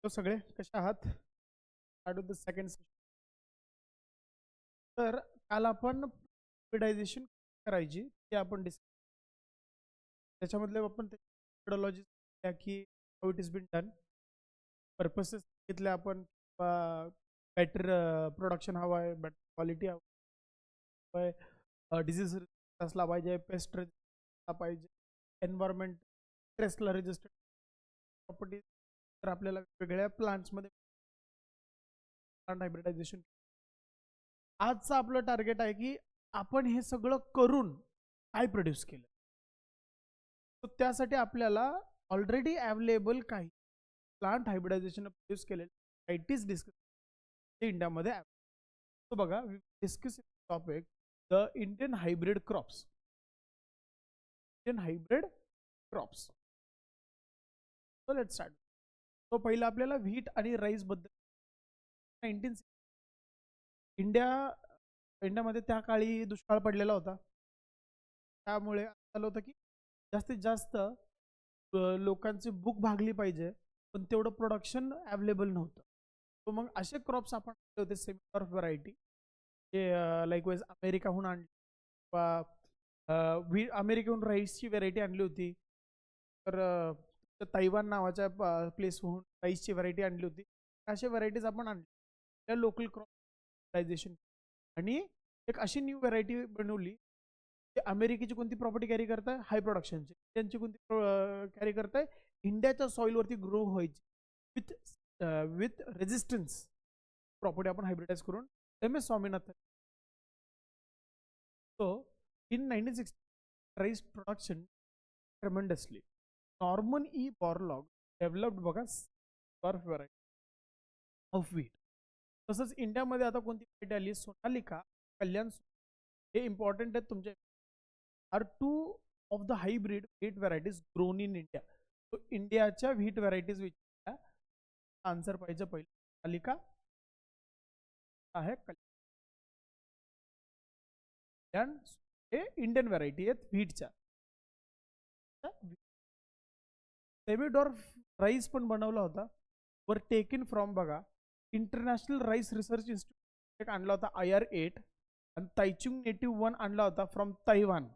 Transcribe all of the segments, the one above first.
तो सगळे कशा आहात? Start with the second session. तर काल आपण हायब्रिडायझेशन करायची ते आपण त्याच्यामधले आपण मेथोडॉलॉजी की how it is been done, purposes घेतले आपण, बेटर प्रोडक्शन हवं आहे, बेटर क्वालिटी हवं आहे, डिझीज असला पाहिजे, पेस्ट असला पाहिजे, एन्व्हायरमेंट स्ट्रेसला रेजिस्टंट प्रॉपर्टी. तर आपल्याला वेगवेगळ्या प्लांट्समध्ये प्लांट हायब्रिडायझेशन आजचं आपलं टार्गेट आहे की आपण हे सगळं करून काय प्रोड्यूस केलं. तर त्यासाठी आपल्याला ऑलरेडी अवेलेबल काही प्लांट हायब्रिडायझेशन प्रोड्यूस केलेले व्हरायटीज डिस्कस इंडियामध्ये. तो बघा, discuss topic the Indian hybrid crops. Indian hybrid crops. So let's start. तो पहिला आपल्याला व्हीट आणि राईस बद्दल. इंडियामध्ये त्या काळी दुष्काळ पडलेला होता. त्यामुळे झालं होतं की जास्तीत जास्त लोकांची भूक भागली पाहिजे, पण तेवढं प्रोडक्शन अवेलेबल नव्हतं. तो मग असे क्रॉप्स आपण होते सेमी व्हरायटी, जे लाईकवाईज अमेरिकाहून आणली किंवा अमेरिकेहून राईसची व्हरायटी आणली होती. तर तैवान नावाच्या प्लेसहून राईसची व्हरायटी आणली होती. अशा व्हरायटीज आपण आणली त्या लोकल क्रॉपायझेशन. आणि एक अशी न्यू व्हरायटी बनवली की अमेरिकेची कोणती प्रॉपर्टी कॅरी करताय, हाय प्रोडक्शनची. त्यांची कोणती कॅरी करताय, इंडियाच्या सॉइलवरती ग्रो व्हायची विथ विथ रेजिस्टन्स प्रॉपर्टी आपण हायब्रिडाइज करून MS Swaminathan. So in 1960 rice production tremendously. Norman E Borlaug developed बघा व्हरायटी ऑफ व्हीट. तसंच इंडियामध्ये आता कोणती व्हरायटी आली, सोनालिका, कल्याण. हे इम्पॉर्टंट आहेत तुमचे. Are two of the hybrid wheat varieties grown in India. तो इंडियाच्या व्हीट व्हरायटीज विचारल्या, आन्सर पाहिजे पहिलं. सोनालिका आहे, कल्याण. हे इंडियन व्हरायटी आहेत व्हीटच्या. सेमीडॉर्फ राईस पण बनवला होता, वर टेकन फ्रॉम बघा इंटरनॅशनल राईस रिसर्च इन्स्टिट्यूट. एक आणला होता IR8, आणि तायचुंग नेटिव्ह 1 आणला होता फ्रॉम तैवान.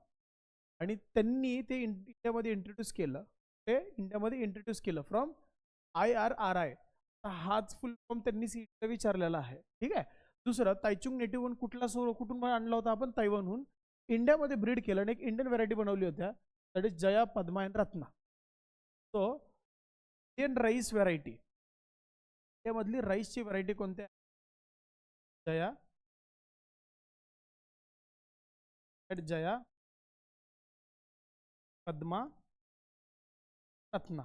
आणि त्यांनी ते इंडियामध्ये इंट्रोड्यूस केलं. ते इंडियामध्ये इंट्रोड्यूस केलं फ्रॉम IRRI. हाच फुल फॉर्म त्यांनी सीटला विचारलेला आहे. ठीक आहे. दुसरं, तायचुंग नेटिव्ह 1 कुठून आणला होता आपण, तैवानहून. इंडियामध्ये ब्रीड केलं आणि एक इंडियन व्हरायटी बनवली होत्या, that is Jaya, Padma and Ratna. So Indian rice variety, त्यामधली राईसची व्हरायटी कोणत्या? जया, जया, पद्मा, रत्ना.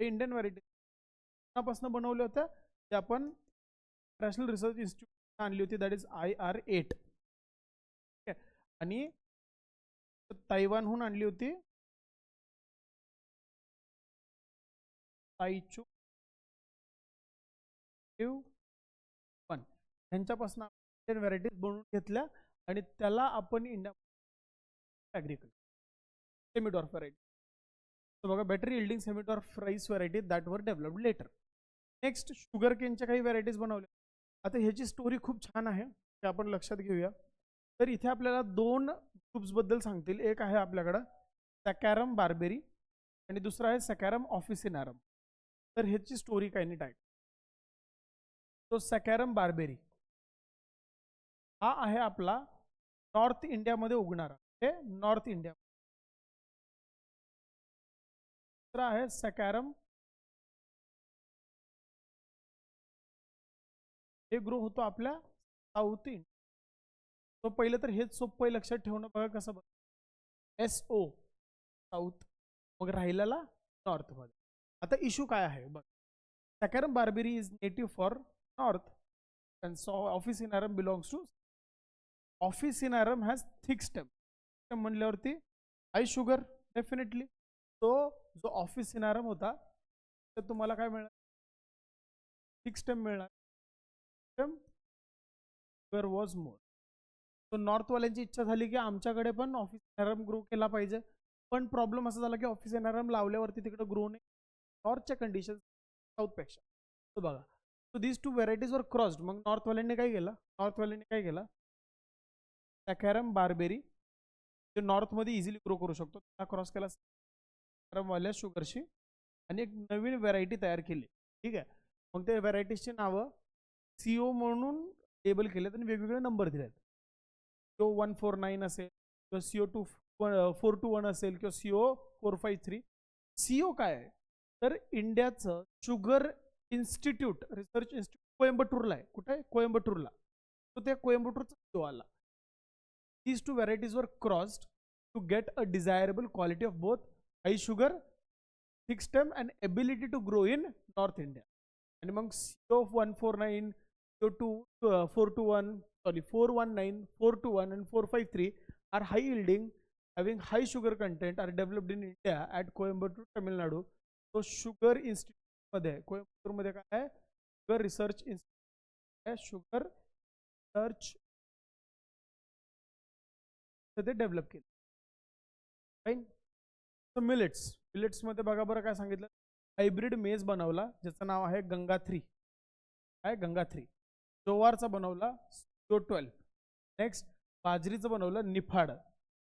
हे इंडियन व्हरायटी पासून बनवल्या होत्या, ते आपण नॅशनल रिसर्च इन्स्टिट्यूट आणली होती, दॅट इज IR8. आणि तैवानहून आणली होती तायचुंग 1. यांच्यापासून इंडियन व्हरायटीज बनवून घेतल्या आणि त्याला आपण इंडिया ॲग्रिकल्चर सेमीडॉर्फ व्हरायटी. तर बघा, better yielding semidwarf rice variety that were developed later. Next, sugar केनच्या काही व्हरायटीज बनवल्या. आता ह्याची स्टोरी खूप छान आहे, ते आपण लक्षात घेऊया. तर इथे आपल्याला दोन ग्रुप्स बद्दल सांगतील. एक आहे आपल्याकडं सॅकॅरम बार्बेरी आणि दुसरा आहे सॅकॅरम ऑफिसिनारम. तर ह्याची स्टोरी काही नाही टाईप. तो सॅकॅरम बार्बेरी हा आहे आपला नॉर्थ इंडियामध्ये उगणारा. हे नॉर्थ इंडिया. दुसरा आहे सॅकॅरम, हे ग्रो होतो आपल्या साऊथ इंडिया. तो पहिलं तर हेच सोपं लक्षात ठेवणं. बघा कसं, SO साऊथ, मग राहिलेला नॉर्थ मध्ये. आता इश्यू काय आहे बघ, Saccharum barberi is native for north and so officinarum belongs to. Officinarum has thick stem. म्हणल्यावरती हाय शुगर डेफिनेटली. तो जो ऑफिसिनारम होता, तर तुम्हाला काय मिळणार, थिक स्टेम मिळणार. Sugar was more. तो नॉर्थवाल्यांची इच्छा झाली की आमच्याकडे पण ऑफिसिनारम ग्रो केला पाहिजे. पण प्रॉब्लेम असा झाला की ऑफिसिनारम लावल्यावरती तिकडे ग्रो नाही. नॉर्थच्या कंडिशन साऊथपेक्षा. तो बघा, सो दीज टू व्हेरायटीज वर क्रॉस्ड. मग नॉर्थवाल्यांनी काय केलं, सॅकॅरम बार्बेरी जे नॉर्थमध्ये इझिली ग्रो करू शकतो त्याला क्रॉस केला सॅकॅरमवाल्या शुगरशी आणि एक नवीन व्हेरायटी तयार केली. ठीक आहे. मग त्या व्हेरायटीजची नावं CO म्हणून लेबल केलेत आणि वेगवेगळे नंबर दिलेत. CO149 असेल किंवा CO421 असेल किंवा CO453. CO काय आहे तर इंडियाचं शुगर इन्स्टिट्यूट, रिसर्च इन्स्टिट्यूट कोइंबतूरला आहे. कुठे आहे, कोइंबतूरला. तो त्या कोइंबतूरचा CO आला. These two varieties were crossed to get a desirable quality of both high sugar, thick stem and ability to grow in North India. And among CO149, CO421, 419, 421 and 453 are high yielding, having high sugar content, are developed in India at Coimbatore, Tamil Nadu. So sugar institute मध्ये कोइंबतूर मध्ये काय आहे, sugar research institute आहे, sugar research ते develop केले. Fine. तर millets मध्ये बघा बरं काय सांगितलं, हायब्रिड मेज बनवला ज्याचं नाव आहे गंगा3. काय गंगा3. जोवारचा बनवला CO12. नेक्स्ट बाजरीचं बनवलं निफाड.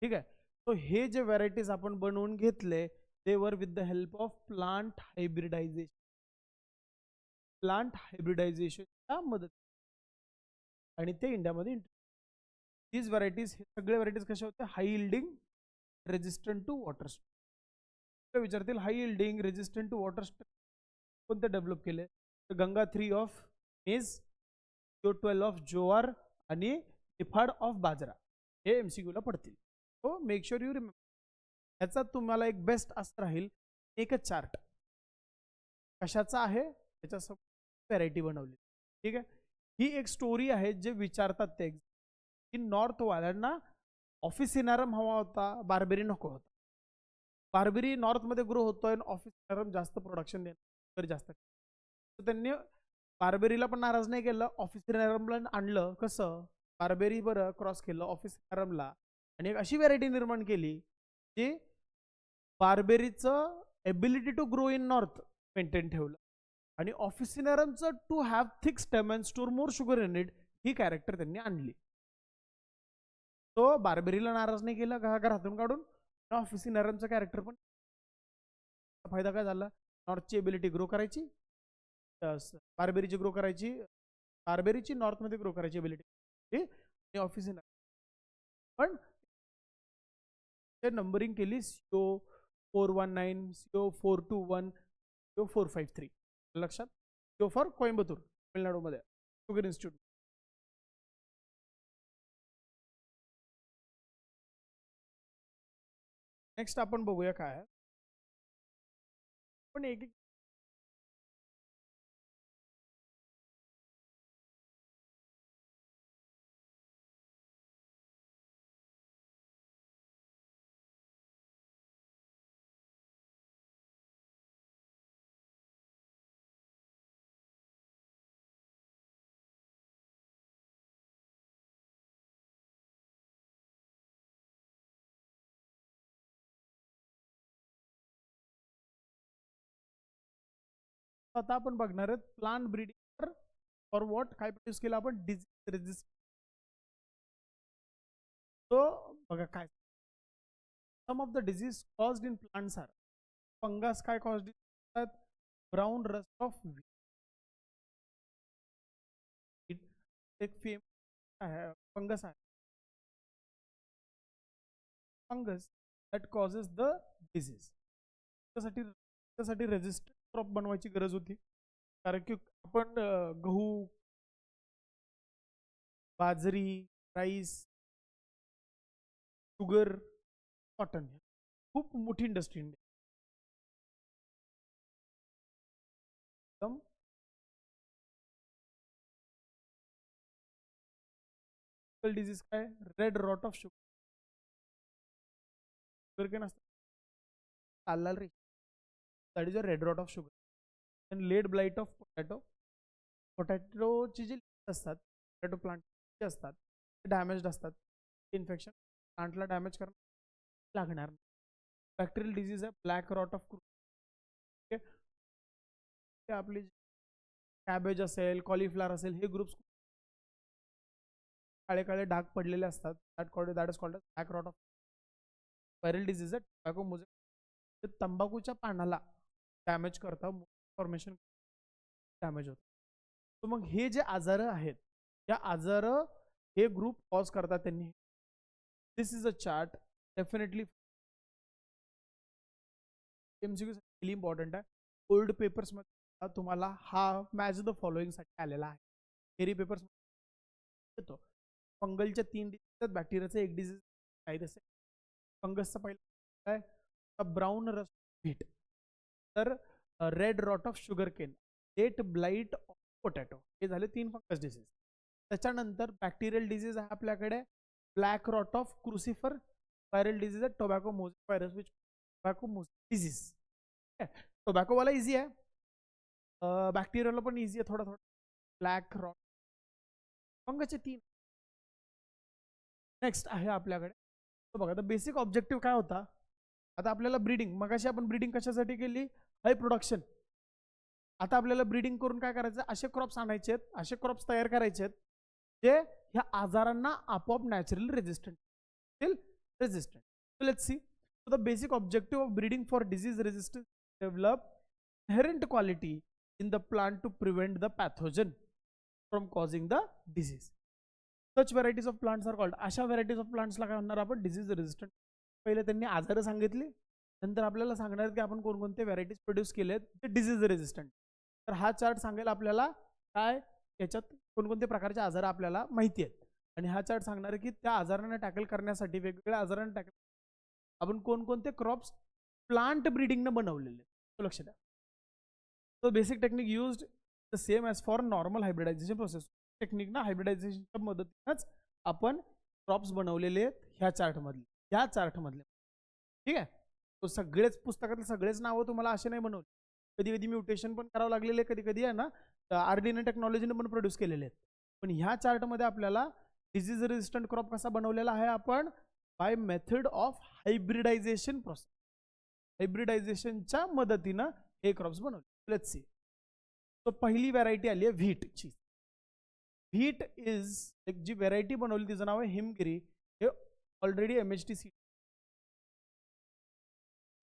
ठीक आहे. सो हे जे व्हरायटीज आपण बनवून घेतले ते वर with the help of plant हायब्रिडायझेशनच्या मदत आणि ते इंडियामध्ये. दीज व्हरायटीज, हे सगळे व्हरायटीज कशा होत्या, हाय इल्डिंग, रेजिस्टंट टू वॉटर. विचारतील हाय इल्डिंग, रेजिस्टंट टू वॉटर कोणते डेव्हलप केले, तर गंगा3 ऑफ मेज, CO12 ऑफ जोवार आणि निफाड ऑफ बाजरा. हे MCQ ला पडतील. So make sure you remember. ह्याचा तुम्हाला एक बेस्ट असं राहील एकच चार्ट कशाचा आहे त्याच्यासोबत व्हरायटी बनवली. ठीक आहे. ही एक स्टोरी आहे जे विचारतात ते की नॉर्थ वाल्यांना ऑफिसिनारम हवा होता, बार्बेरी नको होता. बार्बेरी नॉर्थमध्ये ग्रो होतोय आणि ऑफिसिनारम जास्त प्रोडक्शन देणार जास्त. तर त्यांनी बार्बेरीला पण नाराज नाही केलं, ऑफिसिनारमला आणलं. कसं, बार्बेरी बरं क्रॉस केलं ऑफिसिनारमला आणि एक अशी व्हरायटी निर्माण केली जी बार्बेरीचं ability to grow in north maintain ठेवलं आणि ऑफिसिनारमचं to have thick stem and store more sugar in it ही कॅरेक्टर त्यांनी आणली. तो बार्बेरीला नाराज नाही केलं घरातून काढून, ऑफिसिनारमचं कॅरेक्टर पण. फायदा काय झाला, नॉर्थची एबिलिटी ग्रो करायची, बार्बेरीची ग्रो करायची, बार्बेरीची नॉर्थमध्ये ग्रो करायची एबिलिटी आणि ऑफिसिनारम पण ते नंबरिंग केली CO419, CO421, CO453. लक्षात. CO फॉर कोइंबतूर तमिळनाडूमध्ये शुगर इन्स्टिट्यूट. नेक्स्ट आपण बघूया काय आहे. पण एक आता आपण बघणार आहेत प्लांट ब्रीडिंग फॉर व्हॉट, काय प्रोड्यूस केलं आपण, डिजीज रेजिस्ट. तो बघा काय, some of the disease caused in plants are fungus. काय कॉज्ड, ब्राउन रस्ट ऑफ एक फंगस आहे, fungus that causes the disease. त्यासाठी रेजिस्टंट क्रॉप बनवायची गरज होती, कारण की आपण गहू, बाजरी, राईस, शुगर, कॉटन खूप मोठी इंडस्ट्री इंडिया. डिजीज काय, red rot of sugar cane असतं, लाल रे, that is a red rot of sugar. And late blight of पोटॅटोची जी असतात, पोटॅटो प्लांट असतात ते डॅमेज्ड असतात. इन्फेक्शन प्लांटला डॅमेज करणं लागणार. बॅक्टेरियल डिजीज आहे ब्लॅक रॉट ऑफ आपली कॅबेज असेल, कॉलीफ्लावर असेल, हे ग्रुप्स काळे काळे डाग पडलेले असतात. That is called black rot of viral disease आहे. टोबॅको मोझेक तंबाखूच्या पानाला डॅमेज करतं, फॉर्मेशन डॅमेज होतं. तर मग हे जे आजार आहेत, या आजार हे ग्रुप कॉज करतात त्यांनी. This is a chart definitely MCQ साठी इम्पॉर्टंट आहे. ओल्ड पेपर्स मध्ये तुम्हाला हा मॅच द फॉलोइंग साठी आलेला आहे. थेरी पेपर्स येतो. फंगलच्या 3 डिसीज, बॅक्टेरियाचे 1 डिसीज काही तसे. फंगसचा पहिला काय, ब्राऊन रस्ट व्हीट, तर red rot of sugar cane, late blight of potato, हे झाले 3 फंगस डिसीज. त्याच्यानंतर बॅक्टेरियल डिसीज आहे आपल्याकडे black rot of crucifer, viral disease आहे tobacco mosaic virus, which tobacco mosaic disease. Tobacco वाला इझी आहे, बॅक्टेरियाला पण इझी आहे थोडा थोडा. Black rot फंगसचे 3. नेक्स्ट आहे आपल्याकडे, तो बघा, तर बेसिक ऑब्जेक्टिव्ह काय होता. आता आपल्याला ब्रीडिंग, मगाशी आपण ब्रीडिंग कशासाठी केली, हाय प्रोडक्शन. आता आपल्याला ब्रीडिंग करून काय करायचं, असे क्रॉप्स आणायचे आहेत, असे क्रॉप्स तयार करायचे आहेत जे ह्या आजारांना आपोआप naturally resistant. So let's see. So the basic objective of breeding for disease resistance develop inherent quality in the plant to prevent the pathogen from causing the disease. Such varieties of plants are called. अशा varieties of plants ला काय म्हणणार आपण, disease resistant. पहिले त्यांनी आजार सांगितले, नंतर आपल्याला सांगणार की आपण कोणकोणते व्हरायटीज प्रोड्यूस केलेत ते डिसीज रेजिस्टंट. तर हा चार्ट सांगेल आपल्याला काय याच्यात कोणकोणते प्रकारचे आजार आपल्याला माहिती आहेत, आणि हा चार्ट सांगणार आहे की त्या आजारांना टॅकल करण्यासाठी, वेगवेगळ्या आजारांना टॅकल आपण कोणकोणते क्रॉप्स प्लांट ब्रीडिंगनं बनवलेले. लक्ष द्या. So basic technique used the same as for normal hybridisation process. टेक्निकना हायब्रिडायझेशनच्या मदतीनंच आपण क्रॉप्स बनवलेले आहेत ह्या चार्टमधले. ठीक आहे. तो सगळेच पुस्तकातले सगळेच नावं तुम्हाला असे नाही बनवले. कधी कधी म्युटेशन पण करावं लागलेले, कधी कधी आहे ना आरडीएनए टेक्नॉलॉजीने पण प्रोड्यूस केलेले आहेत. पण ह्या चार्टमध्ये आपल्याला डिसीज रेजिस्टंट क्रॉप कसा बनवलेला आहे आपण, by method of hybridisation process. हायब्रिडायझेशनच्या मदतीनं हे क्रॉप्स बनवले. Let's see. तो पहिली व्हरायटी आली आहे व्हीटची. व्हीट इज एक जी व्हरायटी बनवली तिचं नाव आहे हिमगिरी. हे ऑलरेडी MHTC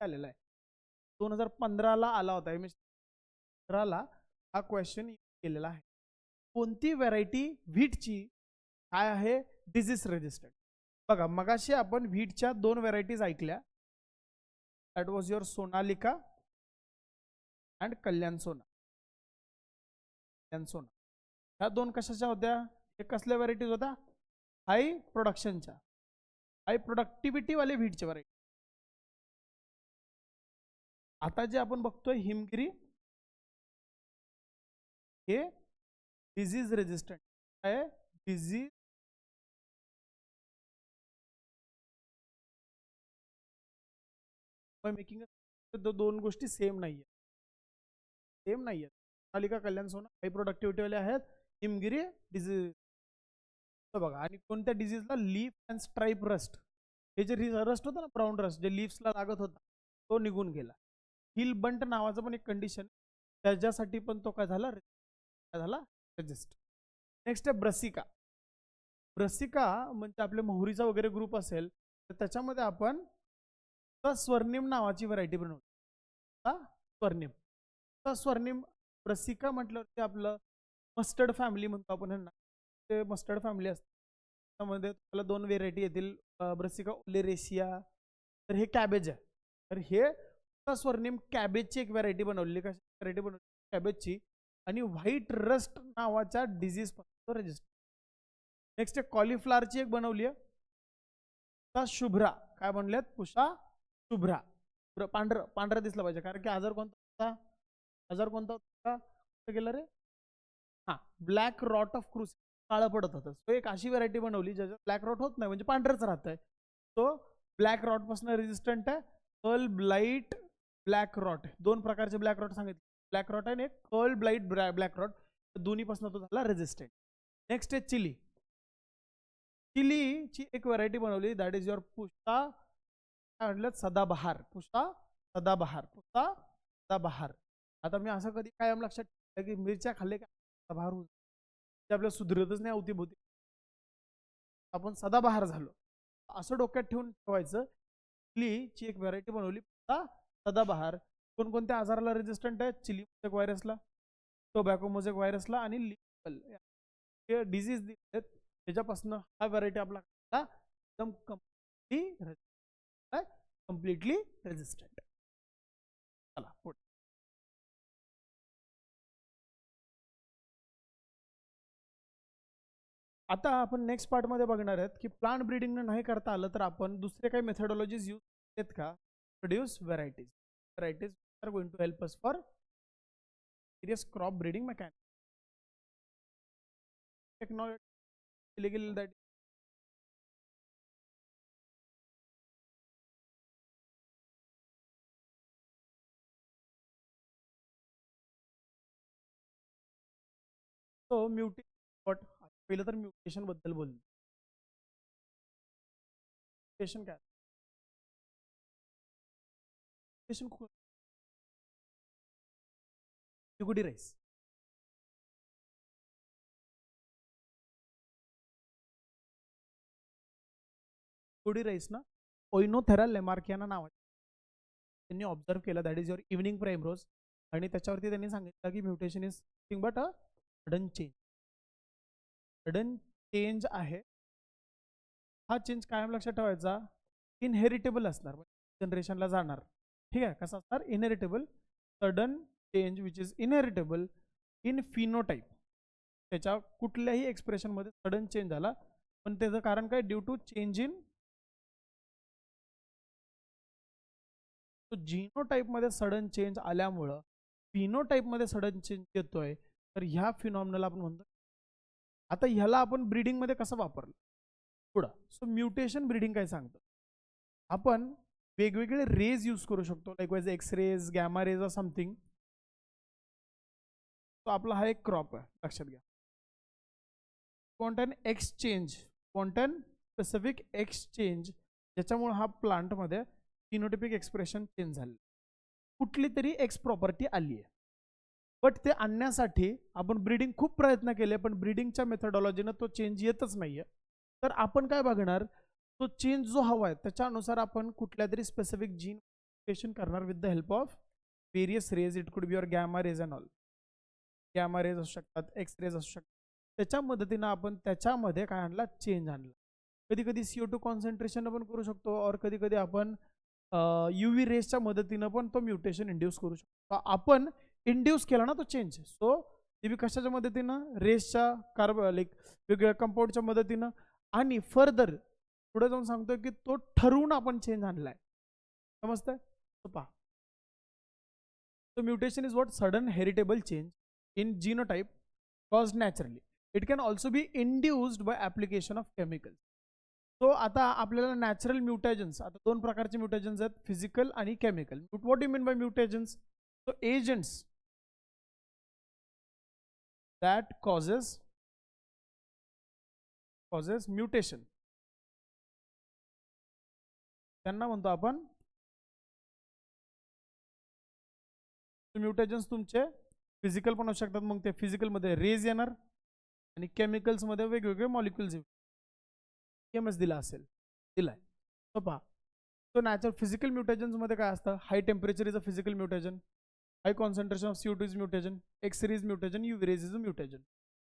आलेला आहे. 2015ला आला होता. MHTC हा क्वेश्चन केलेला आहे. कोणती व्हरायटी व्हीटची काय आहे डिसीज रेजिस्टंट. बघा, मगाशी आपण व्हीटच्या 2 व्हरायटीज ऐकल्या. That was your Sonalika and Kalyan Sona. ह्या 2 कशाच्या होत्या, हे कसल्या व्हरायटीज होत्या, हाय प्रोडक्शनच्या, हाय प्रोडक्टिव्हिटी वाले व्हीटच्या व्हरायटी. आता जे आपण बघतोय हिमगिरी, हे डिसीज रेजिस्टंट आहे. डिसीज मेकिंग 2 गोष्टी सेम नाहीये. सोनालिका कल्याण सोना हाय प्रोडक्टिव्हिटी वाले आहेत, हिमगिरी डिसीज. बघा, आणि कोणत्या डिसीजला, लीफ अँड स्ट्राइप रस्ट. हे जे रस्ट होतं ना, ब्राऊन रस्ट जे लीव्सला लागत होता तो निघून गेला. हिल बंट नावाचं पण एक कंडिशन, त्याच्यासाठी पण तो काय झाला रेजिस्ट. नेक्स्ट आहे ब्रसिका. ब्रसिका म्हणजे आपले मोहरीचा वगैरे ग्रुप असेल तर त्याच्यामध्ये आपण स्वर्णिम नावाची व्हरायटी बनवली. स्वर्णिम ब्रसिका म्हटल्यावरती आपलं मस्टर्ड फॅमिली म्हणतो आपण ह्यांना. ते मस्टर्ड फॅमिली असते, त्यामध्ये आपल्याला 2 व्हेरायटी येतील, ब्रसिका ओलेरेशिया. तर हे कॅबेज आहे. तर हे स्वर्णिम कॅबेजची एक व्हरायटी बनवलेली. कशी व्हरायटी बनवली कॅबेजची, आणि व्हाईट रस्ट नावाच्या डिझीज पासून रेजिस्टर. नेक्स्ट आहे कॉलीफ्लावरची एक बनवली आहे, पुषा शुभ्रा. काय बनलेत, पुषा शुभ्रा. पांढरं दिसलं पाहिजे, कारण की आजार कोणता होता गेला रे, हा ब्लॅक रॉट ऑफ क्रुस, काळं पडत होतं. सो एक अशी व्हरायटी बनवली ज्याच्यात ब्लॅक रॉट होत नाही, म्हणजे पांढरच राहत आहे. तो ब्लॅक रॉट पासून रेजिस्टंट आहे. कर्ल ब्लाइट ब्लॅक रॉट, 2 प्रकारचे ब्लॅक रॉट सांगितले, ब्लॅक रॉट आणि एक कर्ल ब्लाइट ब्लॅक रॉट, दोन्ही पासून तो झाला रेजिस्टंट. नेक्स्ट आहे चिलीची एक व्हरायटी बनवली, दॅट इज युअर पुष्पा काय म्हटलं, सदाबहार. पुष्पा सदाबहार. आता मी असं कधी कायम लक्षात ठेवलं की मिरच्या खाल्ले का बाहेर होत ते आपल्याला सुधरतच नाही अवतीभोवती, आपण सदाबहार झालो असं डोक्यात ठेवून ठेवायचं. चिलीची एक व्हरायटी बनवली सदाबहार. कोणकोणत्या आजाराला रेजिस्टंट आहे? चिली मोझॅक व्हायरसला, टोबॅको मोझॅक व्हायरसला आणि लिपल हे डिझीज दिले त्याच्यापासून हा व्हरायटी आपला एकदम कम्प्लिटली रेजिस्टंट. चला पुढे. आता आपण नेक्स्ट पार्ट मध्ये बघणार आहेत की प्लांट ब्रीडिंग नाही करता आलं तर आपण दुसरे काही मेथडॉलॉजीज यूज आहेत का produce varieties. Varieties are going to help us for various crop breeding mechanics. Technology illegal that so mutation what पहिलं तर म्युटेशन बद्दल बोलू. म्युटेशन काय? म्युटेशन चिकुडी राईस चिकुडी राईस ना ओइनोथेरा लेमार्कियाना नावाचे त्यांनी ऑब्झर्व केलं. That is your evening primrose. आणि त्याच्यावरती त्यांनी सांगितलं की mutation is nothing but a sudden change. Sudden change आहे. हा चेंज कायम लक्षात ठेवायचा. इनहेरिटेबल असणार, जनरेशनला जाणार. ठीक आहे. कसं असणार? Inheritable. Sudden change which is inheritable in phenotype. त्याच्या कुठल्याही एक्सप्रेशन मध्ये सडन चेंज झाला, पण त्याचं कारण काय? ड्यू टू चेंज इन जीनोटाईप मध्ये सडन चेंज आल्यामुळं फिनोटाईप मध्ये सडन चेंज येतोय. तर ह्या फिनॉमिनला आपण म्हणतो. आता ह्याला आपण ब्रीडिंग मध्ये कसं वापरलं पुढं. सो म्युटेशन ब्रीडिंग काय सांगतं? आपण वेगवेगळे रेज यूज करू शकतो, likewise X rays, gamma rays, something. तो आपला हा एक क्रॉप आहे, लक्षात घ्या. कोणत्या एक्सचेंज, कोणत्या स्पेसिफिक एक्सचेंज ज्याच्यामुळे हा प्लांटमध्ये फिनोटाइपिक एक्सप्रेशन चेंज झाले, कुठली तरी एक्स प्रॉपर्टी आली आहे. बट ते आणण्यासाठी आपण ब्रीडिंग खूप प्रयत्न केले, पण ब्रीडिंगच्या मेथडॉलॉजीनं तो चेंज येतच नाहीये. तर आपण काय बघणार? तो चेंज जो हवा आहे त्याच्यानुसार आपण कुठल्या तरी स्पेसिफिक जीन म्युटेशन करणार with the help of various rays. It could be your gamma rays and all. Gamma rays असू शकतात, एक्स रेज असू शकतात. त्याच्या मदतीनं आपण त्याच्यामध्ये काय आणला? चेंज आणला. कधी कधी CO2 कॉन्सन्ट्रेशन पण करू शकतो, और कधी कधी आपण UV रेसच्या मदतीनं पण तो म्युटेशन इंड्यूस करू शकतो. आपण इंड्यूस केला ना तो चेंज. सो ते कशाच्या मदतीनं? रेसच्या लाईक वेगवेगळ्या कंपाऊंडच्या मदतीनं. आणि फर्दर पुढे जाऊन सांगतोय की तो ठरवून आपण चेंज आणलाय. समजतंय? पहा. So mutation is what? Sudden heritable change in genotype caused naturally. It can also be induced by application of chemicals. So आता आपल्याला नॅचरल म्युटेशन्स, आता दोन प्रकारचे म्युटेशन्स आहेत, फिजिकल आणि chemical. What do mean by mutations? So agents that causes mutation, त्यांना म्हणतो आपण म्युटेशन्स. तुमचे फिजिकल पण असू शकतात, मग ते फिजिकल मध्ये रेज येणार आणि केमिकल्स मध्ये वेगवेगळे मॉलिक्युल्स येऊ. EMS दिला असेल, दिलाय. तो पहा. तो नॅचरल फिजिकल म्युटेशन्स मध्ये काय असतं? High temperature is a physical mutation, high concentration of CO2 is mutation, X rays mutation, UV rays is a mutation.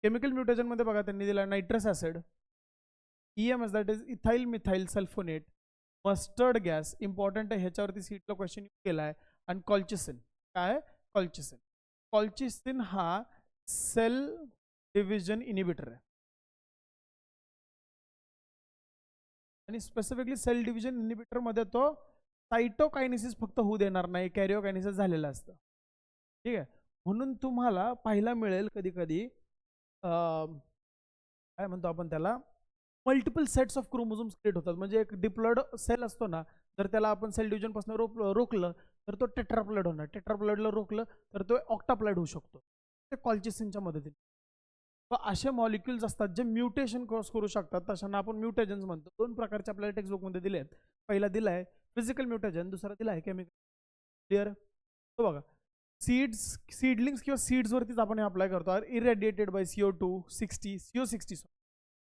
Chemical mutation मध्ये बघा त्यांनी दिला nitrous acid, EMS that is ethyl methyl sulphonate, mustard gas important आहे, ह्याच्यावरती सीटला question केलाय. आणि colchicine. काय? कॉल्चिसिन. कॉल्चिसिन हा सेल डिव्हिजन इनिबिटर आहे. आणि स्पेसिफिकली सेल डिव्हिजन इनिबिटर मध्ये तो सायटोकायनेसिस फक्त होऊ देणार नाही, कॅरिओकायनेसिस झालेलं असतं. ठीक आहे. म्हणून तुम्हाला पाहायला मिळेल कधी कधी काय म्हणतो आपण त्याला, multiple sets of chromosomes create होतात. म्हणजे एक डिप्लॉइड सेल असतो ना, जर त्याला आपण सेल डिव्हिजन पासून रोखलं तर तो टेट्राप्लॉइड होणार. टेट्राप्लॉइडला रोखलं तर तो ऑक्टाप्लॉइड होऊ शकतो, ते कॉल्चिसिनच्या मदतीने. असे मॉलिक्युल्स असतात जे म्युटेशन कॉज करू शकतात, तशांना आपण म्युटेशन्स म्हणतो. दोन प्रकारचे आपल्याला टेक्स्टबुक मध्ये दिले आहेत. पहिला दिलाय फिजिकल म्युटेशन, दुसरा दिलाय केमिकल. क्लिअर? तो बघा, सीडलिंग्स किंवा सीड्सवरतीच आपण हे अप्लाय करतो. Are irradiated by CO2 60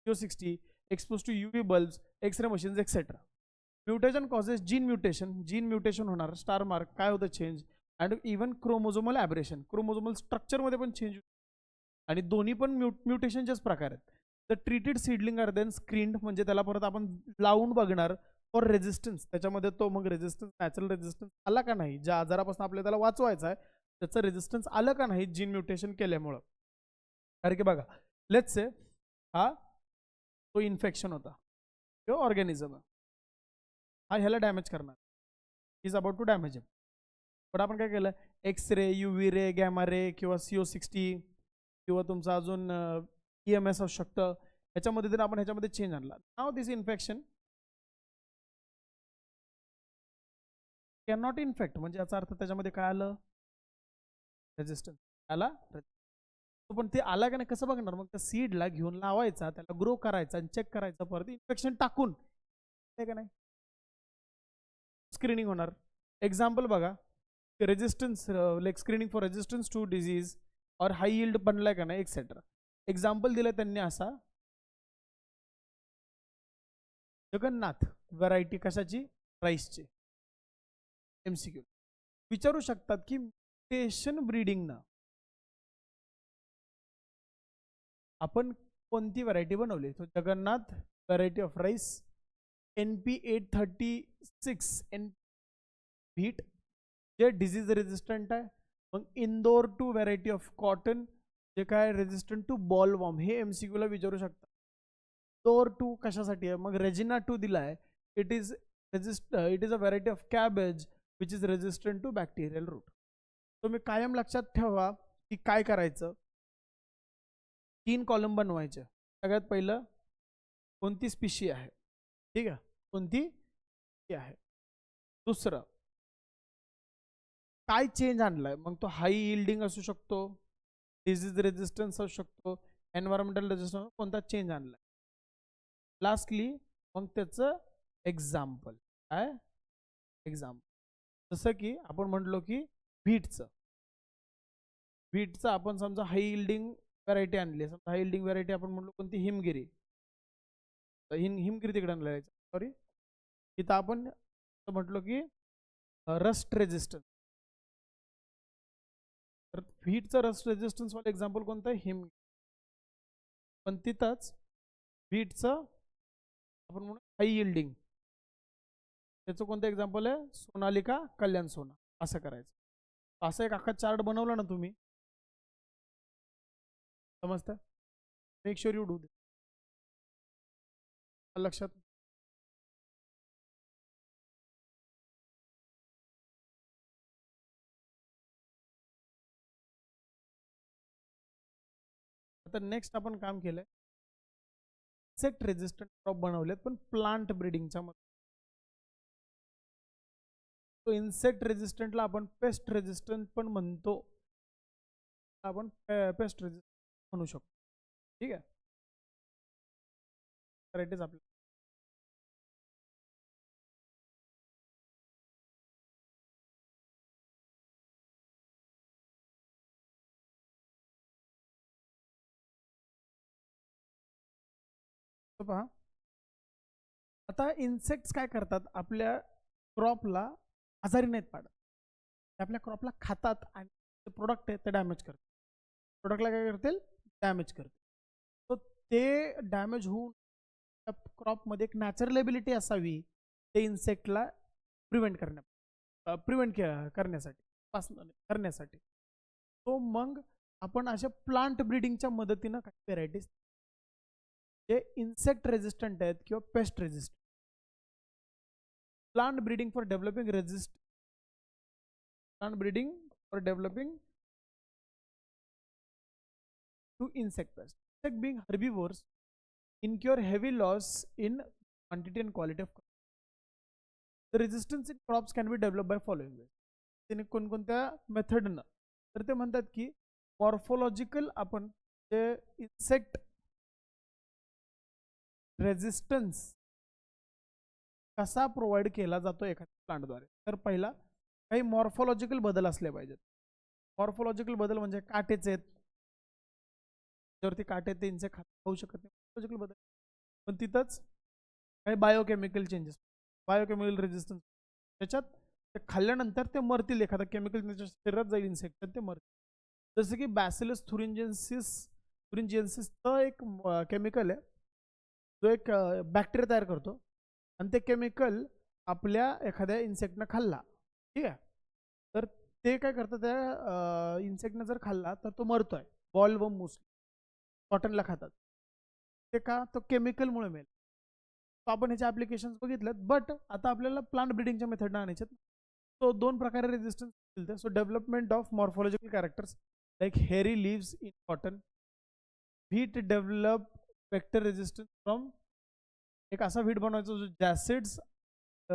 CO60 expose to UV bulbs, X ray machines etcetera. Mutation causes gene mutation होणार, स्टार मार्क काय होतं change, and even chromosomal aberration, chromosomal स्ट्रक्चरमध्ये पण चेंज, आणि दोन्ही पण म्युटेशनचेच प्रकार आहेत. The treated seedling are then screened, म्हणजे त्याला परत आपण लावून बघणार फॉर रेजिस्टन्स, त्याच्यामध्ये तो मग रेजिस्टन्स, नॅचरल रेजिस्टन्स आला का नाही, ज्या आजारापासून आपल्याला त्याला वाचवायचा आहे त्याचं रेजिस्टन्स आलं का नाही जीन म्युटेशन केल्यामुळं. कारण की बघा, लेट्स से हा तो इन्फेक्शन होता किंवा ऑर्गॅनिझम हा ह्याला डॅमेज करणार, इज अबाउट टू डॅमेज हिम. पण आपण काय केलं, एक्सरे, UV रे, गॅमा रे किंवा CO60 किंवा तुमचा अजून EMS असू शकतं, ह्याच्यामध्ये जर आपण ह्याच्यामध्ये चेंज आणला, now this infection can not infect, म्हणजे याचा अर्थ त्याच्यामध्ये काय आलं, रेजिस्टन्स आला. पण ते आला का नाही कसं बघणार, मग त्या सीडला घेऊन लावायचा, त्याला ग्रो करायचा आणि चेक करायचा, परत इन्फेक्शन टाकून का नाही स्क्रीनिंग होणार. एक्झाम्पल बघा, resistance like screening for resistance to disease or high yield बनलाय का नाही एक्सेट्रा. एक्झाम्पल दिलं त्यांनी असा, जगन्नाथ व्हरायटी कशाची, राईसची. MCQ विचारू शकतात की म्युटेशन ब्रीडिंगनं आपण कोणती व्हरायटी बनवली, तो Jagannath variety of rice, NP836 wheat जे डिझीज रेजिस्टंट आहे. मग इंदोर 2 व्हरायटी ऑफ कॉटन जे काय रेजिस्टंट टू बॉलवॉर्म, हे MCQ ला विचारू शकतात. इंदोर 2 कशासाठी आहे, मग रेजिना 2 दिला आहे, it is a variety of cabbage which is resistant to bacterial root. तुम्ही कायम लक्षात ठेवा की काय करायचं, 3 कॉलम बनवायचे. सगळ्यात पहिलं कोणती स्पीशी आहे, ठीक आहे, कोणती आहे. दुसरं काय चेंज आणलाय, मग तो हाय यील्डिंग असू शकतो, डिझीज रेजिस्टन्स असू शकतो, एन्व्हायरमेंटल रेजिस्टन्स, कोणता चेंज आणलाय. लास्टली मग त्याचं एक्झाम्पल काय, एक्झाम्पल जसं की आपण म्हटलो की व्हीटचं आपण समजा हाय यील्डिंग व्हरायटी आणली, समजा हाय यील्डिंग व्हरायटी आपण म्हटलो कोणती, हिमगिरी. हिमगिरी तिकडे आणलं, सॉरी इथं आपण म्हटलो की रस्ट रेजिस्टन्स, तर व्हीटचं रस्ट रेजिस्टन्स वाला एक्झाम्पल कोणतं आहे, हिम. पण तिथंच व्हीटचं आपण म्हणू हाय यील्डिंग, त्याचं कोणतं एक्झाम्पल आहे, सोनालिका, कल्याण सोना. असं करायचं. असं एक अख्खा चार्ट बनवला ना तुम्ही, समजतं, मेक शुअर यू डू दिस. लक्षात. आता नेक्स्ट आपण काम केलंय, इन्सेक्ट रेजिस्टंट क्रॉप बनवलेत पण प्लांट ब्रीडिंगच्या मध्ये. तो इन्सेक्ट रेजिस्टंटला आपण पेस्ट रेजिस्टंट पण म्हणतो, आपण पेस्ट रेजिस्टंट म्हणू शकतो, ठीक आहे. करायचंच आपल्याला. पहा आता इन्सेक्ट्स काय करतात, आपल्या क्रॉपला आजारी नाहीत पाडत, ते आपल्या क्रॉपला खातात आणि प्रोडक्ट आहे ते डॅमेज करतात, प्रोडक्टला काय करतील, डॅमेज करतील. तर ते डॅमेज होऊन क्रॉपमध्ये एक नॅचरलेबिलिटी असावी ते इन्सेक्टला प्रिव्हेंट करण्यासाठी. तो मग आपण अशा प्लांट ब्रीडिंगच्या मदतीनं काही व्हेरायटीज जे इन्सेक्ट रेजिस्टंट आहेत किंवा pest resistant, plant breeding for developing to insect pests. Insect being herbivores incur heavy loss in quantity and quality of crop. The resistance in crops can be developed by following ways. त्याने कोणकोणत्या मेथडनं, तर ते म्हणतात की morphological आपण जे insect resistance कसा provide केला जातो एखाद्या प्लांटद्वारे, तर पहिला काही मॉर्फोलॉजिकल बदल असले पाहिजेत. मॉर्फोलॉजिकल बदल म्हणजे काटेच आहेत, त्याच्यावरती काटे ते इन्सेक्ट खाऊ शकत नाही, मॉर्फोलॉजिकल बदल. पण तिथंच काही बायोकेमिकल चेंजेस, बायोकेमिकल रेजिस्टन्स, त्याच्यात ते खाल्ल्यानंतर ते मरतील, एखादा केमिकल त्याच्या शरीरात जाईल इन्सेक्ट ते मरतील. जसं की बॅसिलस थुरिंजियन्सिसचं एक केमिकल आहे, जो एक बॅक्टेरिया तयार करतो, आणि ते केमिकल आपल्या एखाद्या इन्सेक्टनं खाल्ला, ठीक आहे, तर ते काय करतं, त्या इन्सेक्टनं जर खाल्ला तर तो मरतोय. बॉलवर्म मोस्टली कॉटनला खातात, ते का, तो केमिकलमुळे मिळेल. तो आपण ह्याचे ॲप्लिकेशन्स बघितलेत, बट आता आपल्याला प्लांट ब्रिडिंगच्या मेथडनं आणायचे. सो दोन प्रकारे रेजिस्टन्स मिळते. So development of morphological characters like hairy leaves in cotton, wheat develop vector resistance from, एक असा व्हीट बनवायचा जो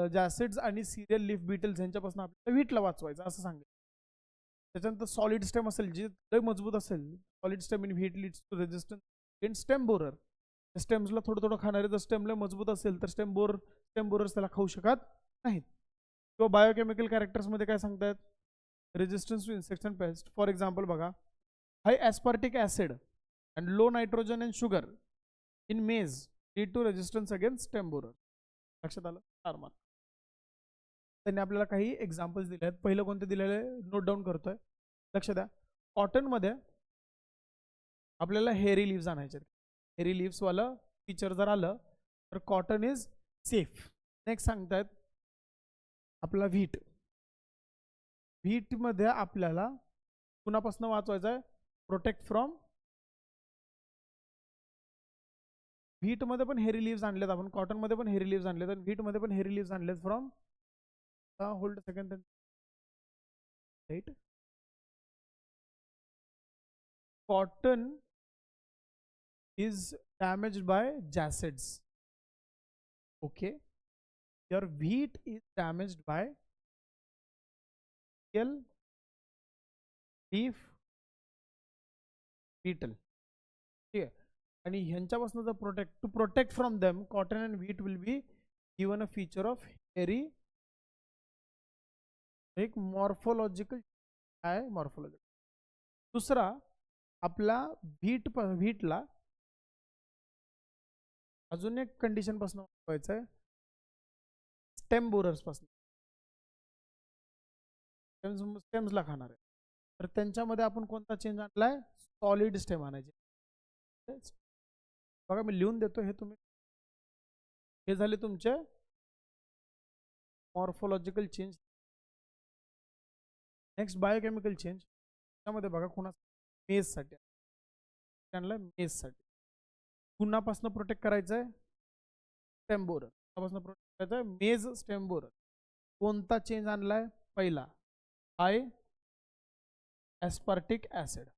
जॅसिड्स आणि सिरियल लीफ बीटल्स यांच्यापासून आपल्याला व्हीटला वाचवायचं असं सांगितलं. त्याच्यानंतर सॉलिड स्टेम असेल, जे लय मजबूत असेल, solid stem in wheat leads to resistance in stem borer. स्टेम्सला थोडं थोडं खाणारे, जर स्टेम लय मजबूत असेल तर स्टेम बोरर्स त्याला खाऊ शकत नाहीत. किंवा बायोकेमिकल कॅरेक्टर्समध्ये काय सांगतात, resistance to insects and pest. For example बघा, high aspartic acid and low nitrogen and sugar in maize lead to resistance against stem borer. लक्षात आलं? 4 मार्क. त्यांनी आपल्याला काही एक्झाम्पल्स दिले आहेत. पहिलं कोणते दिलेले नोट डाऊन करतोय, लक्ष द्या. कॉटनमध्ये आपल्याला हेरी लीव्स आणायचे. हेरी लीव्स वाला फीचर जर आलं तर कॉटन इज सेफ. नेक्स्ट सांगतायत आपला व्हीट. व्हीटमध्ये आपल्याला कुणापासून वाचवायचं आहे, प्रोटेक्ट फ्रॉम. व्हीटमध्ये पण हेरी लीव्स आणलेत आपण, कॉटनमध्ये पण हेरी लीव्स आणलेत, आणि व्हीटमध्ये पण हेरी लीव्स आणलेत from, hold second, right. Cotton is damaged by jacids. Okay. Your wheat is damaged by leaf beetle. ठीक आहे. आणि ह्यांच्यापासून जर to protect from them, cotton and wheat will be given a feature of hairy. एक morphological आहे, morphological. दुसरा आपला व्हीटला अजून एक कंडिशन पासून वाचवायचं आहे, स्टेम बोरर्स पासून. स्टेम्सला खाणार आहे, तर त्यांच्यामध्ये आपण कोणता चेंज आणलाय, सॉलिड स्टेम आणायचे. बघा मी लिहून देतो, हे तुम्ही, हे झाले तुमचे morphological change. Next biochemical change. त्यामध्ये बघा कुणा मेजसाठी आणलाय, मेजसाठी कुणापासून प्रोटेक्ट करायचं आहे, स्टेम बोरर. कुणापासून प्रोटेक्ट करायचं आहे, मेज स्टेम बोरर. कोणता चेंज आणलाय, पहिला हाय ॲस्पार्टिक ॲसिड.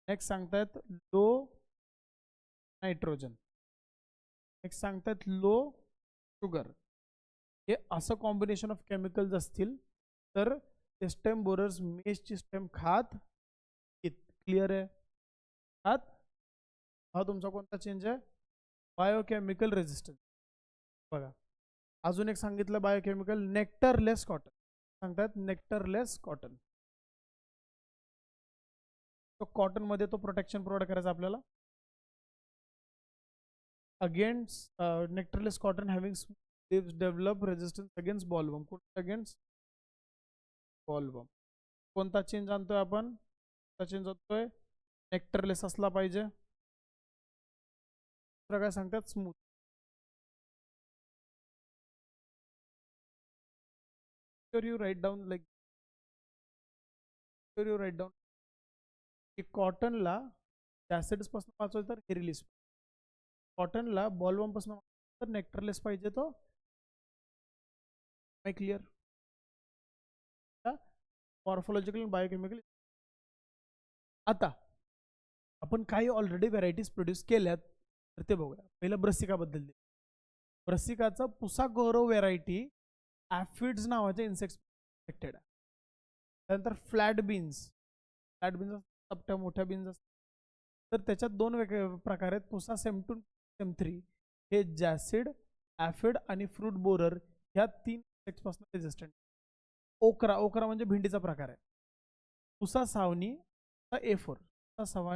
नेक्स्ट सांगतायत लो नायट्रोजन. नेक्स्ट सांगतायत लो शुगर. हे असं कॉम्बिनेशन ऑफ केमिकल्स असतील तर ते स्टेम बोरर्स मेजची स्टेम खात. क्लिअर आहे? खात. हा तुमचा कोणता चेंज आहे, बायोकेमिकल रेजिस्टन्स. बघा अजून एक सांगितलं बायोकेमिकल, नेक्टरलेस कॉटन. सांगतात नेक्टरलेस कॉटन. तो कॉटन मध्ये तो प्रोटेक्शन प्रोव्हाइड करायचा आपल्याला against nectarless cotton having leaves develop resistance against bollworm. Against bollworm. कोणता चेंज आणतोय आपण, चेंज होतोय, नेक्टरलेस असला पाहिजे. काय सांगतात, smooth. you write down like you write down की कॉटनला ॲसिड्स पासून वाचवायचं तर हे रिलीज, कॉटनला बॉलवर्म पासून तर नेक्टरलेस पाहिजे. तो माय क्लिअर? Morphological biochemical. आता आपण काही ऑलरेडी व्हरायटीज प्रोड्यूस केल्यात, तर ते बघूया. पहिलं ब्रसिकाबद्दल. ब्रसिकाचा पुसा गौरव व्हेरायटी ॲफिड्स नावाच्या इन्सेक्ट्स इन्फेक्टेड आहे. त्यानंतर फ्लॅट बीन्स चपट्या मोठ्या बीन्स असतात, तर त्याच्यात दोन वेगळे प्रकार आहेत, पुसा सेम2 सेम3. हे जॅसिड, ॲफिड आणि फ्रूट बोरर ह्या 3 इन्सेक्ट्स पासून रेजिस्टंट. ओकरा म्हणजे भेंडीचा प्रकार आहे. उसा सावनी A4.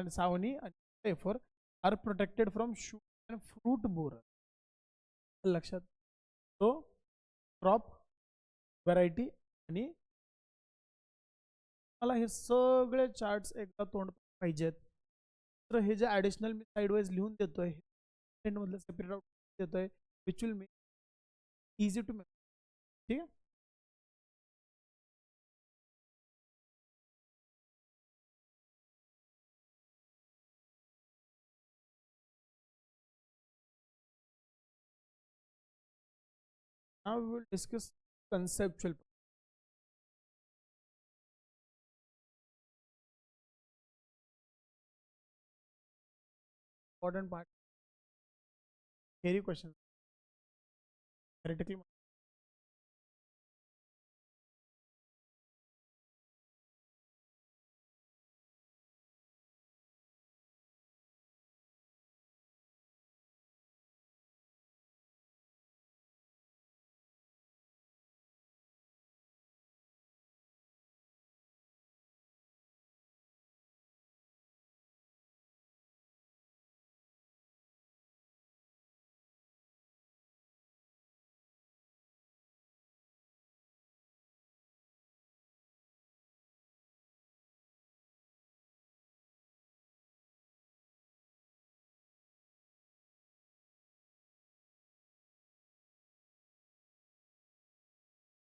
सावनी आणि A4 are protected from shoot and fruit borer. लक्षात. तो क्रॉप व्हरायटी आणि मला हे सगळे चार्ट्स एकदा तोंड पाहिजेत. तर हे जे ॲडिशनल मी साईड वाईज लिहून देतोय मधलं सेपरेट आउट देतोय which will make easy to make. ठीक आहे. Now we will discuss conceptual important part. Theory question. Theoretically.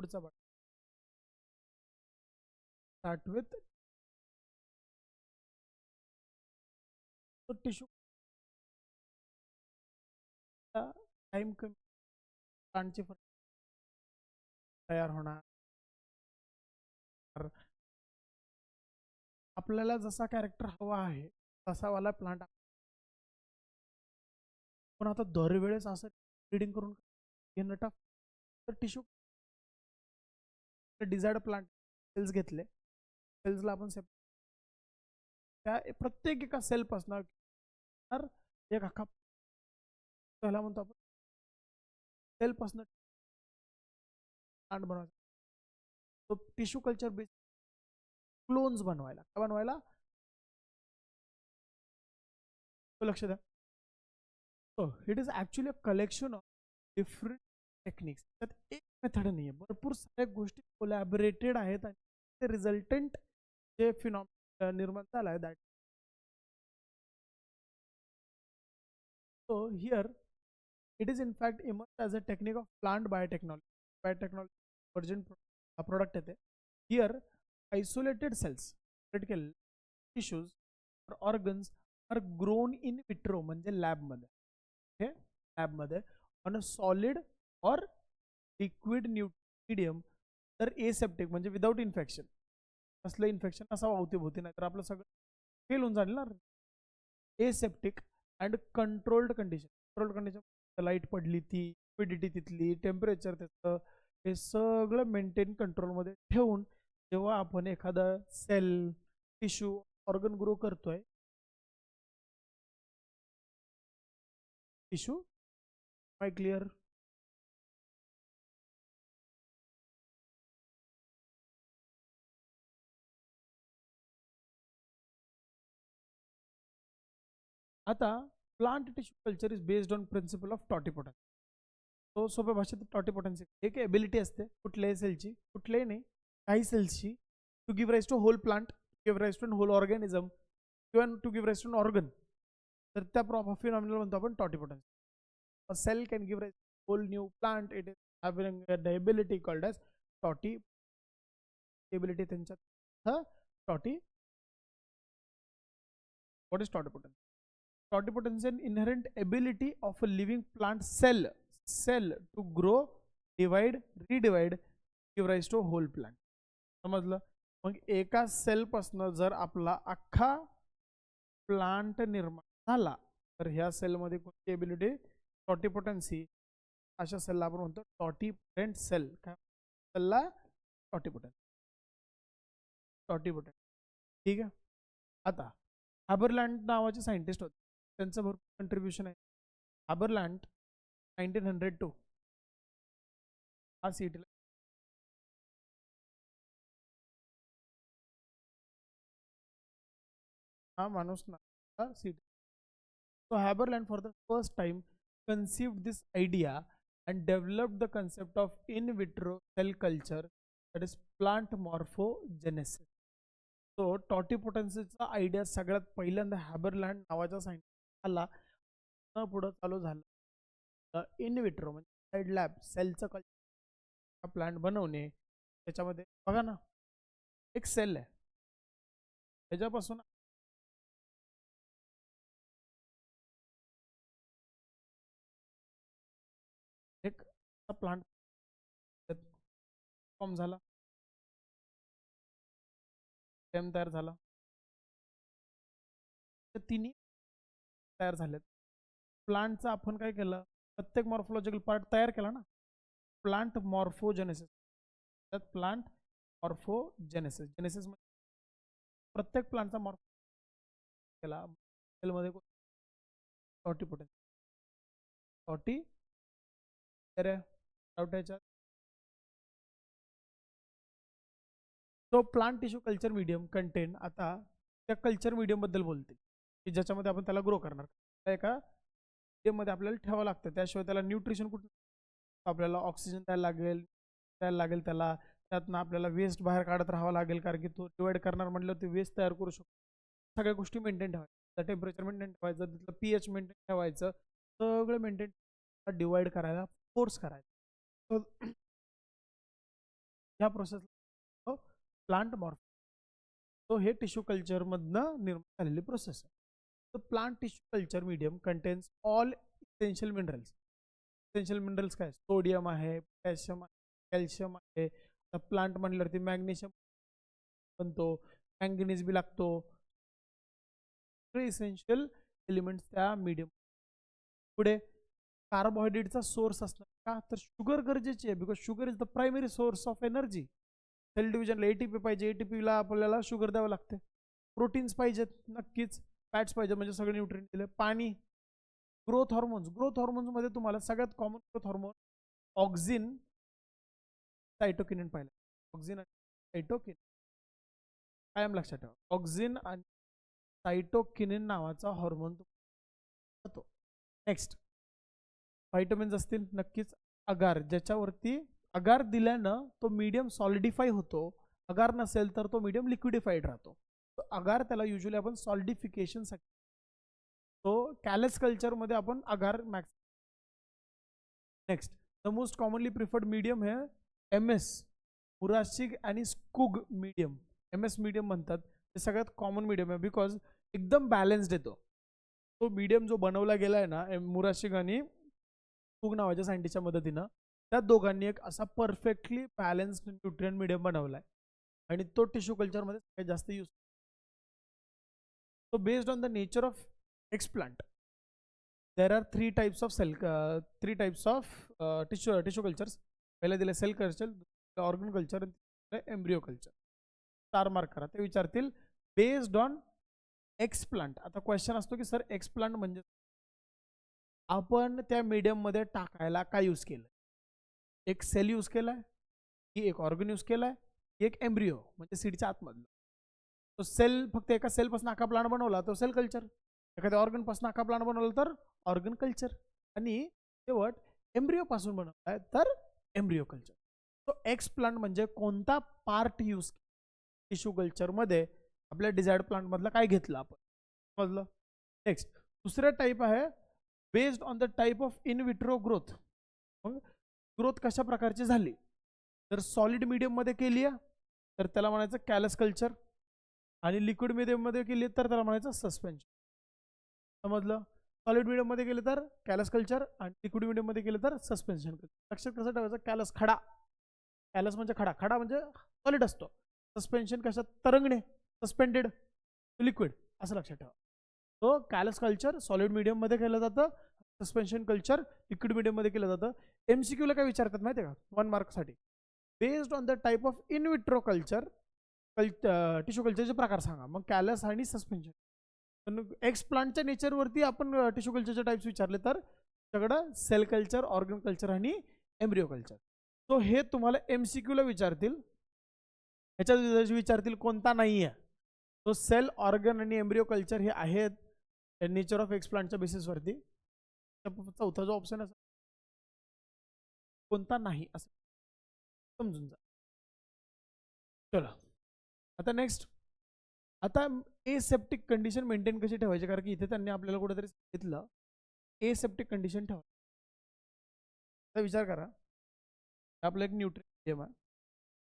पुढचा part. Start with so tissue time कमी प्लांटची तयार होणार. आपल्याला जसा कॅरेक्टर हवा आहे तसा वाला प्लांट. पण आता दरवेळेस असं ब्रीडिंग करून घेणं टफ. तर टिश्यू डिझायर्ड प्लांट सेल्स घेतले. सेल्सला आपण त्या प्रत्येक एका सेल पासून एक अख्खा त्याला म्हणतो आपण सेल पासून प्लांट बनवायचा. तो टिश्यू कल्चर बेस क्लोन्स बनवायला. काय बनवायला? लक्ष द्या. It is actually a collection of different techniques. त्यात एक मेथड नाही आहे, भरपूर साऱ्या गोष्टी कोलॅबोरेटेड आहेत आणि ते रिझल्टंट जे फिनॉमिना निर्माण झाला आहे that. So here it is in fact emerged as a technique of plant biotechnology. Biotechnology virgin product येते. Here isolated cells, critical tissues or organs are grown in vitro म्हणजे लॅब मध्ये. Okay, lab मध्ये on a solid और liquid medium. तर aseptic म्हणजे without infection. असलं infection असावं अवतीभोवती, नाही तर आपलं सगळं फेल होऊन जाईल ना. Aseptic and controlled condition. Controlled condition light पडली ती, ह्युमिडिटी तिथली, टेम्परेचर त्याचं, हे सगळं मेंटेन कंट्रोलमध्ये ठेवून जेव्हा आपण एखादा सेल टिश्यू ऑर्गन ग्रो करतोय, टिश्यू माय क्लिअर. आता plant tissue culture is based on principle of totipotency. तो सोप्या भाषेत टॉटिपोटन्सी एक एबिलिटी असते कुठल्याही सेलची, कुठल्याही नाही काही सेल्सची, to give rise to whole plant, give rise to whole organism किंवा to give rise to organ. तर त्या फिनॉमिनल म्हणतो आपण टॉटिपोटन्सी. A cell can give rise to whole new plant. It is having the ability called as टॉटी. ability त्यांच्यात टॉटी. What is totipotency? Totipotency is an inherent ability of a living plant cell to grow, divide, redivide, give rise to a whole plant. समजलं? मग एका sale पासून जर आपला अख्खा plant निर्माण झाला तर ह्या सेल मध्ये कोणती एबिलिटी? टॉटिपोटन्सी. अशा सेलला आपण म्हणतो टॉटिपोटेंट सेल. काय सेलला? टॉटिपोटेंट. टॉटिपोटेंट. ठीक आहे. आता हाबरलँड नावाचे सायंटिस्ट होते, त्यांचं भरपूर कंट्रीब्युशन आहे. हाबरलँड 1902 हा सीटीला हा माणूस ना seat. So Haberland for the first time conceived this idea and developed the concept of in vitro cell culture, that is plant morphogenesis. So टॉटिपोटेन्सीचा idea सगळ्यात पहिल्यांदा हॅबरलँड नावाच्या सायंटिस्ट आला, पुढं चालू झालं इन विट्रो म्हणजे साईड लॅब सेलचं कल्चर प्लांट बनवणे. त्याच्यामध्ये बघा ना एक सेल आहे, त्याच्यापासून एक प्लांट फॉर्म झाला, स्टेम तयार झाला, तिन्ही तयार झालेत. प्लांटचा आपण काय केलं, प्रत्येक मॉर्फोलॉजिकल पार्ट तयार केला ना, प्लांट मॉर्फोजेनेसिस. त्यात प्लांट मॉर्फोजेनेसिस, जेनेसिस म्हणजे प्रत्येक प्लांटचा मॉर्फो केला. सेलमध्ये टॉटिपोटेन्सी याच्यात. तो plant tissue culture medium content, आता त्या कल्चर मीडियम बद्दल बोलते की ज्याच्यामध्ये आपण त्याला ग्रो करणार. एका मीडियम मध्ये आपल्याला ठेवावं लागतं, त्याशिवाय त्याला न्यूट्रिशन कुठं, आपल्याला ऑक्सिजन द्यायला लागेल त्याला, त्यातनं आपल्याला वेस्ट बाहेर काढत राहावं लागेल, कारण की तो डिवाइड करणार म्हटलं ते वेस्ट तयार करू शकतो. सगळ्या गोष्टी मेंटेन ठेवायचं, टेम्परेचर मेंटेन ठेवायचं, तिथलं पीएच मेंटेन ठेवायचं, सगळं मेंटेन डिवाइड करायला फोर्स करायचा. ह्या प्रोसेस प्लांट मॉर्फ. तो हे टिश्यू कल्चर मधनं निर्माण झालेली प्रोसेस आहे. तर plant tissue culture medium contains all essential minerals. Essential minerals काय, सोडियम आहे, पोटॅशियम आहे, कॅल्शियम आहे. प्लांट म्हणल्यावरती मॅग्नेशियम बनतो, मॅंगनीज बी लागतो. इसेन्शियल एलिमेंट्स त्या मीडियम. पुढे कार्बोहायड्रेटचा सोर्स असणार का, तर शुगर गरजेची आहे, because sugar is the primary source of energy. Cell डिव्हिजनला एटीपी पाहिजे, एटीपीला आपल्याला शुगर द्यावं लागते. प्रोटीन्स पाहिजेत नक्कीच, फॅट्स पाहिजे, म्हणजे सगळे न्यूट्रिएंट दिले. पाणी, ग्रोथ हॉर्मोन्स मध्ये तुम्हाला सगळ्यात common growth hormone auxin, cytokinin पाहिलं. ऑक्झिन आणि सायटोकिनिन कायम लक्षात ठेवा, ऑक्झिन आणि सायटोकिनिन नावाचा हॉर्मोन तो. नेक्स्ट व्हायटमिन्स असतील नक्कीच. अगार, ज्याच्यावरती अगार दिल्यानं तो मीडियम सॉलिडिफाय होतो, अगार नसेल तर तो मीडियम लिक्विडिफाईड राहतो. तो अगार त्याला युजली आपण सॉलिडिफिकेशन साठी, तो कॅलस कल्चर मध्ये आपण agar max. Next the most commonly preferred medium है एमएस, मुराशिक आणि स्कुग मीडियम. एमएस मीडियम म्हणतात, ते सगळ्यात कॉमन मीडियम आहे, बिकॉज एकदम बॅलन्स्ड येतो. तो मीडियम जो बनवला गेला आहे ना मुराशिक आणि स्कुग नावाच्या सायंटिस्टच्या मदतीनं, त्या दोघांनी एक असा परफेक्टली बॅलन्स्ड न्यूट्रिएंट मीडियम बनवलाय आणि तो टिश्यू कल्चर मध्ये सगळ्यात जास्त use. So based on the nature of explant there are three types of tissue cultures. पहिले दिले cell culture, organ culture, embryo culture. Star mark करा, ते विचारतील बेस्ड ऑन एक्सप्लांट. आता क्वेश्चन असतो की सर एक्सप्लांट म्हणजे आपण त्या मीडियम मध्ये टाकायला काय यूज केलं, एक सेल यूज केलाय की एक ऑर्गन यूज केलाय की एक एम्ब्रियो म्हणजे सीडच्या आतमधलं. तो सेल फक्त एका सेल पासून आका प्लांट बनवला तो सेल कल्चर, एखाद्या ऑर्गन पासून आका प्लांट बनवला तर ऑर्गन कल्चर, आणि शेवट एम्ब्रियो पासून बनवलाय तर एम्ब्रियो कल्चर. तो एक्स प्लांट म्हणजे कोणता पार्ट यूज टिश्यू कल्चर मध्ये, आपल्या डिझायर्ड प्लांट मधला काय घेतलं आपण, समजलं. नेक्स्ट दुसरा टाइप आहे based on the type of in vitro growth. मग ग्रोथ कशा प्रकारची झाली, जर सॉलिड मीडियम मध्ये केली आहे तर त्याला म्हणायचं कॅलस कल्चर, आणि लिक्विड मीडियम मध्ये केली तर त्याला म्हणायचं सस्पेन्शन. समजलं. सॉलिड मीडियम मध्ये केले तर कॅलस कल्चर आणि लिक्विड मीडियम मध्ये केले तर सस्पेन्शन कल्चर. लक्षात कसं ठेवायचं, कॅलस खडा, कॅलस म्हणजे खडा, खडा म्हणजे सॉलिड असतो, सस्पेन्शन कशात तरंगणे, सस्पेंडेड लिक्विड, असं लक्षात ठेवा. तो कॅलस कल्चर सॉलिड मीडियम मध्ये केलं जातं, सस्पेन्शन कल्चर लिक्विड मीडियम मध्ये केलं जातं. MCQ ला काय विचारतात माहिती आहे का, 1 मार्क साठी, based on the type of in vitro culture tissue कल्चरचे प्रकार सांगा. मग कॅलस आणि सस्पेन्शन. पण एक्स प्लांटच्या नेचरवरती आपण टिश्यू कल्चरचे टाइप्स विचारले तर सगळं सेल कल्चर, ऑर्गन कल्चर आणि एम्ब्रियो कल्चर. तो हे तुम्हाला MCQ ला विचारतील. ह्याच्यात विचारतील कोणता नाही आहे, तो सेल ऑर्गन आणि एम्ब्रिओ कल्चर हे आहेत नेचर ऑफ एक्सप्लांटच्या बेसिसवरती. चौथा जो ऑप्शन असेल कोणता नाही असं समजून जा. चला आता नेक्स्ट. आता एसेप्टिक कंडिशन मेंटेन कशी ठेवायची, कारण की इथे त्यांनी आपल्याला कुठेतरी सांगितलं एसेप्टिक कंडिशन ठेवा. आता विचार करा, आपलं एक न्यूट्रिशन आहे,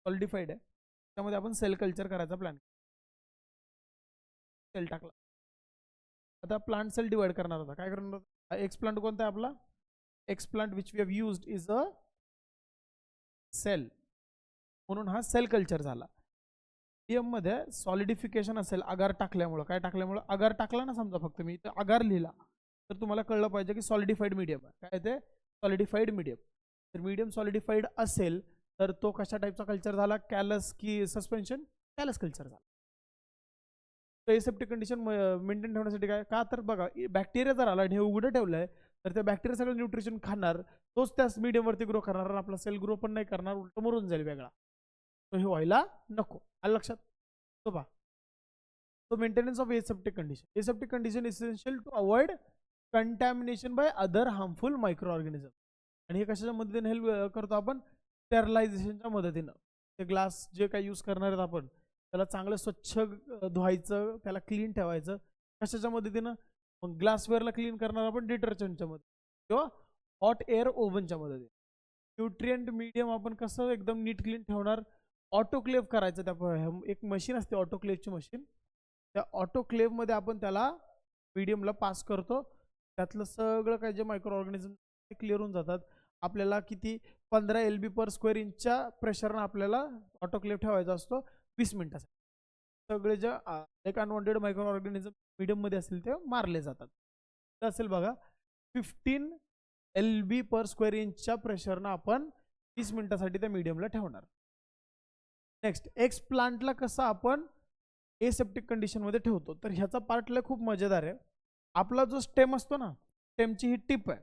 सॉलिडिफाईड आहे, त्यामध्ये आपण सेल कल्चर करायचा प्लॅन, सेल टाकला. आता प्लांट सेल डिवाइड करणार होता, काय करणार होता, एक्स प्लांट कोणता आहे आपला, X plant which we have used is a cell, म्हणून हा सेल कल्चर झाला. मीडियम मध्ये सॉलिडिफिकेशन असेल अगार टाकल्यामुळं, काय टाकल्यामुळं, अगार टाकला ना समजा, फक्त मी इथं अगार लिहिला तर तुम्हाला कळलं पाहिजे की सॉलिडिफाईड मीडियम आहे, काय ते सॉलिडिफाईड मीडियम. तर मीडियम सॉलिडिफाईड असेल तर तो कशा टाईपचा कल्चर झाला, कॅलस की सस्पेन्शन, कॅलस कल्चर झाला. तर एसेप्टिक कंडिशन मेंटेन ठेवण्यासाठी काय, का तर बघा बॅक्टेरिया जर आला आणि हे उघडं ठेवलंय तर त्या बॅक्टेरिया सगळं न्यूट्रिशन खाणार, तोच त्याच मीडियमवरती ग्रो करणार, आपला सेल ग्रो पण नाही करणार, उलट मरून जाईल वेगळा. तो हे व्हायला नको, आलं लक्षात. तो पहा, so maintenance of aseptic condition. Aseptic condition is essential to avoid contamination by other harmful microorganisms. आणि हे कशाच्या मदतीने हेल्प करतो आपण, स्टेरलायझेशनच्या मदतीनं. ते ग्लास जे काही यूज करणार आहेत आपण त्याला चांगलं स्वच्छ धुवायचं, त्याला क्लीन ठेवायचं, कशाच्या मदतीनं, मग ग्लासवेअरला क्लीन करणार आपण डिटर्जंटच्या मदतीने किंवा हॉट एअर ओव्हनच्या मदतीने. न्यूट्रिएंट मीडियम आपण कसं एकदम नीट क्लीन ठेवणार, ऑटोक्लेव्ह करायचं, त्या एक मशीन असते ऑटोक्लेव्हची मशीन, त्या ऑटोक्लेव्ह मध्ये आपण त्याला मीडियमला पास करतो, त्यातलं सगळं काही जे मायक्रो ऑर्गॅनिझम क्लिअर होऊन जातात. आपल्याला किती 15 LB पर स्क्वेअर इंचच्या प्रेशरनं आपल्याला ऑटोक्लेव्ह ठेवायचा असतो 20 मिनिटासाठी. सगळे जे एक अनवॉन्टेड मायक्रो ऑर्गॅनिझम मीडियम मध्ये असतील ते मारले जातात. असेल बघा 15 LB पर स्क्वेअर इंचच्या प्रेशरनं आपण 20 मिनिटासाठी त्या मीडियमला ठेवणार. नेक्स्ट, एक्स प्लांटला कसं आपण एसेप्टिक कंडिशन मध्ये ठेवतो, तर ह्याचा पार्टला खूप मजेदार आहे. आपला जो स्टेम असतो ना, स्टेमची ही टिप आहे,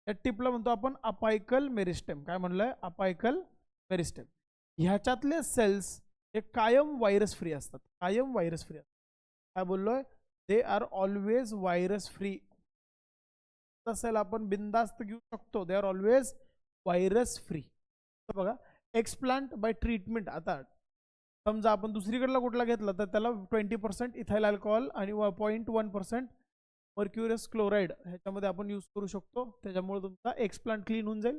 त्या टिपला म्हणतो आपण अपायकल मेरिस्टेम. काय म्हणलंय, अपायकल मेरिस्टेम. ह्याच्यातले सेल्स हे कायम व्हायरस फ्री असतात, कायम व्हायरस फ्री असतात. काय बोललोय, they are always virus free. Cell आपण बिंदास्त घेऊ शकतो, they are always virus free. बघा एक्सप्लांट बाय ट्रीटमेंट, आता समजा आपण दुसरीकडला कुठला घेतला तर त्याला 20% इथाइल अल्कोहोल आणि 0.1% मर्क्युरियस क्लोराईड ह्याच्यामध्ये आपण यूज करू शकतो, त्याच्यामुळे तुमचा एक्सप्लांट क्लीन होऊन जाईल.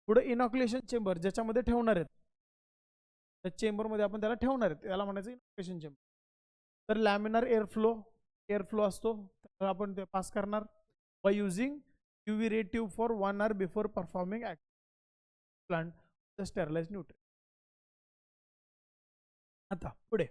पुढे इनॉक्युलेशन चेंबर ज्याच्यामध्ये ठेवणार आहेत, त्या चेंबरमध्ये आपण त्याला ठेवणार आहेत, त्याला म्हणायचं इनॉक्युलेशन चेंबर. तर लॅमिनार एअरफ्लो असतो, तर आपण ते पास करणार by using UV ray tube for 1 hour before performing plant the sterilize nutrient. आता पुढे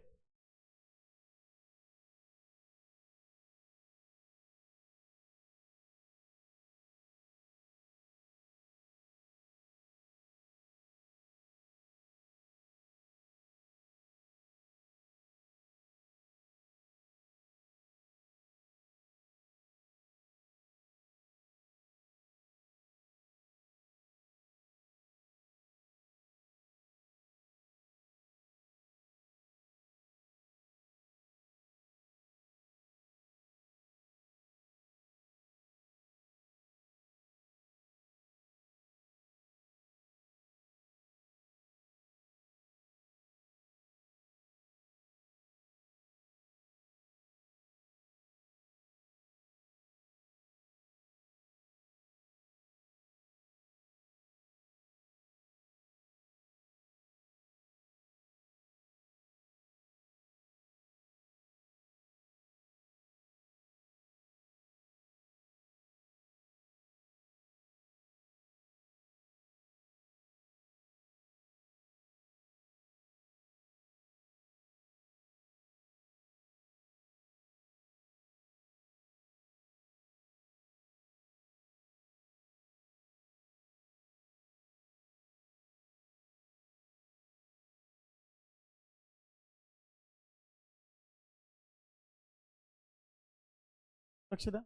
लक्ष द्या,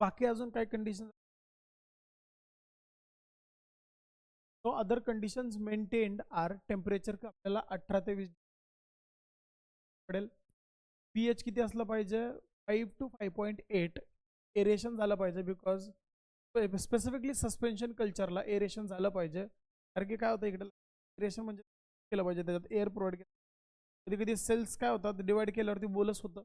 बाकी अजून काय condition. So other conditions maintained are temperature आपल्याला 18 ते 20 पडेल. pH किती असलं पाहिजे 5 to 5.8 एरेशन झालं पाहिजे. बिकॉज स्पेसिफिकली सस्पेन्शन कल्चरला एरेशन झालं पाहिजे. कारण की काय होतं इकडे एरेशन म्हणजे केलं पाहिजे, त्याच्यात एअर प्रोव्हाइड केलं. कधी कधी सेल्स काय होतात डिवाइड केल्यावरती बोलस होतं.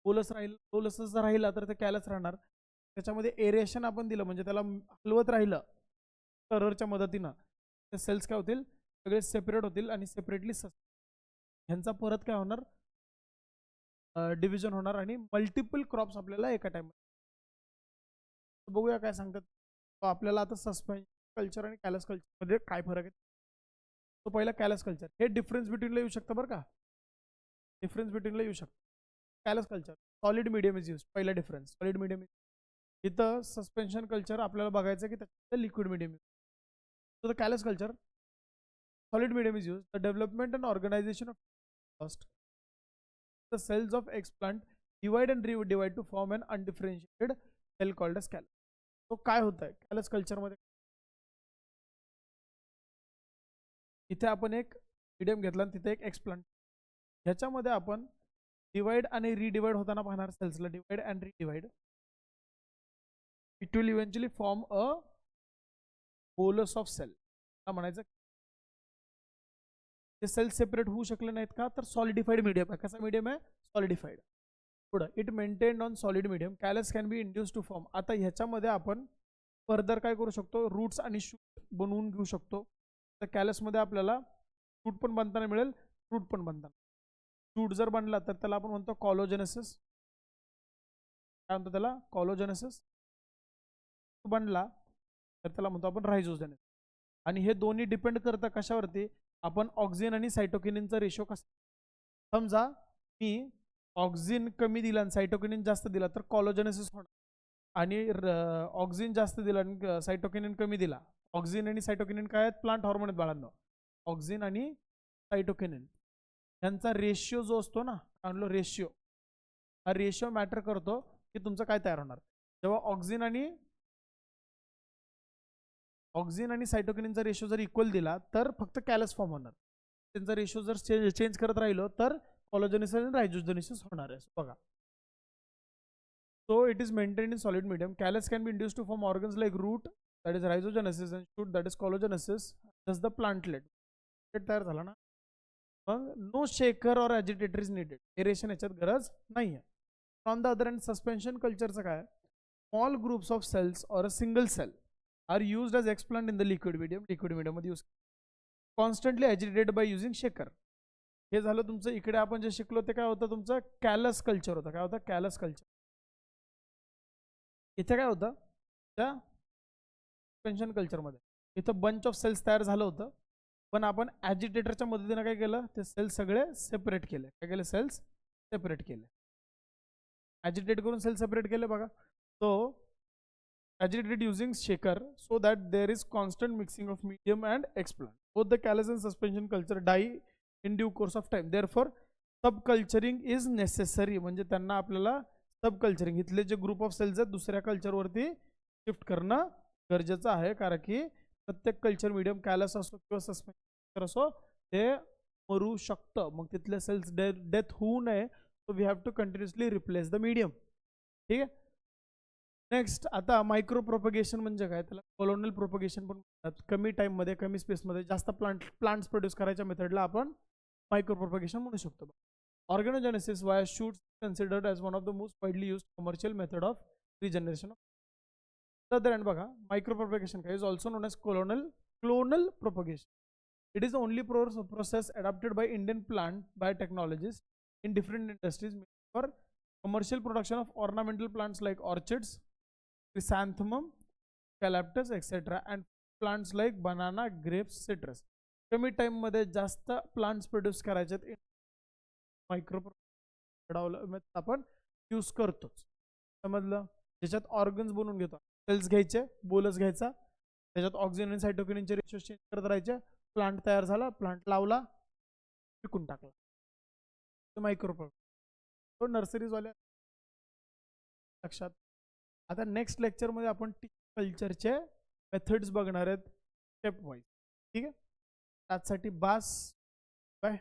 बोलस जर राहिला तर ते कॅलस राहणार. त्याच्यामध्ये एरेशन आपण दिलं म्हणजे त्याला हलवत राहिलं स्टररच्या मदतीनं, ते सेल्स काय होतील सगळे सेपरेट होतील आणि सेपरेटली ह्यांचा परत काय होणार डिव्हिजन होणार आणि मल्टिपल क्रॉप्स आपल्याला एका टाइम. बघूया काय सांगतात. आपल्याला आता सस्पेन्शन कल्चर आणि कॅलस कल्चर मध्ये काय फरक आहे. तो पहिला कॅलस कल्चर, हे डिफरन्स बिटवीनला येऊ शकतं बरं का. डिफरन्स बिटवीनला येऊ शकतं. Callus culture solid medium is use. पहिला डिफरन्स सॉलिड मीडियम. इथं सस्पेन्शन कल्चर आपल्याला बघायचं की त्याच्यामध्ये liquid medium. So the callus culture solid medium is used. The development and organization of first the cells of explant divide and redivide to form an undifferentiated cell called as callus. तो काय होत आहे callus culture मध्ये. इथे आपण एक medium घेतला आणि तिथे एक एक्सप्लांट. ह्याच्यामध्ये आपण डिवाइड आणि रिडिवाइड होताना पाहणार सेल्सला. Divide and redivide it will eventually form a bolus of sale. म्हणायचं ते सेल सेपरेट होऊ शकले नाहीत का तर सॉलिडिफाईड मीडियम आहे. कसा मीडियम आहे सॉलिडिफाईड. पुढं it maintained on solid medium callus can be induce to form. आता ह्याच्यामध्ये आपण फर्दर काय करू शकतो रूट्स आणि शूट बनवून घेऊ शकतो. तर कॅलसमध्ये आपल्याला शूट पण बनताना मिळेल रूट पण बनताना. शूट जर बनला तर त्याला आपण म्हणतो कॉलोजेनेसिस. काय म्हणतो त्याला कॉलोजेनेसिस. बनला तर त्याला म्हणतो आपण रायझोजेनेसिस. आणि हे दोन्ही डिपेंड करतं कशावरती आपण ऑक्सिन आणि सायटोकिनिनचा रेशो कसा. समजा मी ऑक्सिन कमी दिला आणि सायटोकिनिन जास्त दिला तर कॉलोजेनेसिस होणार. आणि ऑक्सिन जास्त दिला आणि सायटोकिनिन कमी दिला. ऑक्सिन आणि सायटोकिनिन काय आहेत प्लांट हॉर्मोन आहेत बाळांनो. ऑक्सिन आणि सायटोकिनिन यांचा रेशिओ जो असतो ना म्हणलो रेशिओ, हा रेशिओ मॅटर करतो की तुमचं काय तयार होणार. जेव्हा ऑक्सिन आणि सायटोकिनिनचा रेशो जर इक्वल दिला तर फक्त कॅलस फॉर्म होणार. त्यांचा रेशो जर चेंज करत राहिलो तर कॉलोजेनेसिस आणि रायझोजेनेसिस होणार आहे. बघा. So it is maintained in solid medium. Callus can be induce to form organs like root that is rhizogenesis and shoot that is caulogenesis. जस द प्लांटलेट तयार झाला ना. मग नो शेकर और ॲजिटेटर इज निडेड. एरेशन याच्यात गरज नाही आहे. On the other hand suspension कल्चरचं काय small groups of cells or a single cell are used as explant in the liquid medium मध्ये use constantly agitated by using shaker. हे झालं तुमचं. इकडे आपण जे शिकलो ते काय होतं तुमचं कॅलस कल्चर होतं. काय होतं कॅलस कल्चर. इथे काय होतं त्या सस्पेन्शन कल्चरमध्ये इथं बंच ऑफ सेल्स तयार झालं होतं पण आपण ॲजिटेटरच्या मदतीने काय केलं ते सेल्स सगळे सेपरेट केले. काय केले सेल्स सेपरेट केले. ॲजिटेट करून सेल्स सेपरेट केले बघा. So agitated using shaker so that there is constant mixing of medium and explant. Both the callus and suspension culture die in due course of time. Therefore subculturing is necessary. म्हणजे त्यांना आपल्याला सबकल्चरिंग इथले जे group of cells आहेत दुसऱ्या कल्चरवरती shift करणं गरजेचं आहे. कारण की प्रत्येक कल्चर मीडियम कॅलस असो किंवा सस्पेन्शन असो ते मरू शकतं. मग तिथले सेल्स डेथ होऊ नये so we have to continuously replace the medium. ठीक आहे. नेक्स्ट आता मायक्रो प्रोपगेशन म्हणजे काय त्याला कोलोनल प्रोपगेशन पण म्हणतात. कमी टाइममध्ये कमी स्पेसमध्ये जास्त प्लांट्स प्रोड्यूस करायच्या मेथडला आपण मायक्रो प्रोपगेशन म्हणू शकतो. Organogenesis via shoots considered as one of the most widely used commercial method of regeneration. Other hand बघा मायक्रो प्रोपगेशन काय is also known as clonal propagation. It is only process adopted by Indian plant biotechnologists in different industries for commercial production of ornamental plants like orchids, chrysanthemum, calyptus, etc. and plants like banana, grapes, citrus. कमी time मध्ये जास्त plants produce करायचे micro आपण use करतोच. समजलं. ज्याच्यात organs बनवून घेतो. सेल्स घ्यायचे बोलस घ्यायचा त्याच्यात ऑक्सिजन आणि सायटोकिनिनचे रेशो चेंज करत राहायचे. प्लांट तयार झाला प्लांट लावला विकून टाकला. मायक्रो नर्सरीज वाल्या लक्षात. आता नेक्स्ट लेक्चरमध्ये आपण कल्चरचे मेथड्स बघणार आहेत स्टेप वाईज. ठीक आहे. त्यासाठी बास बाय.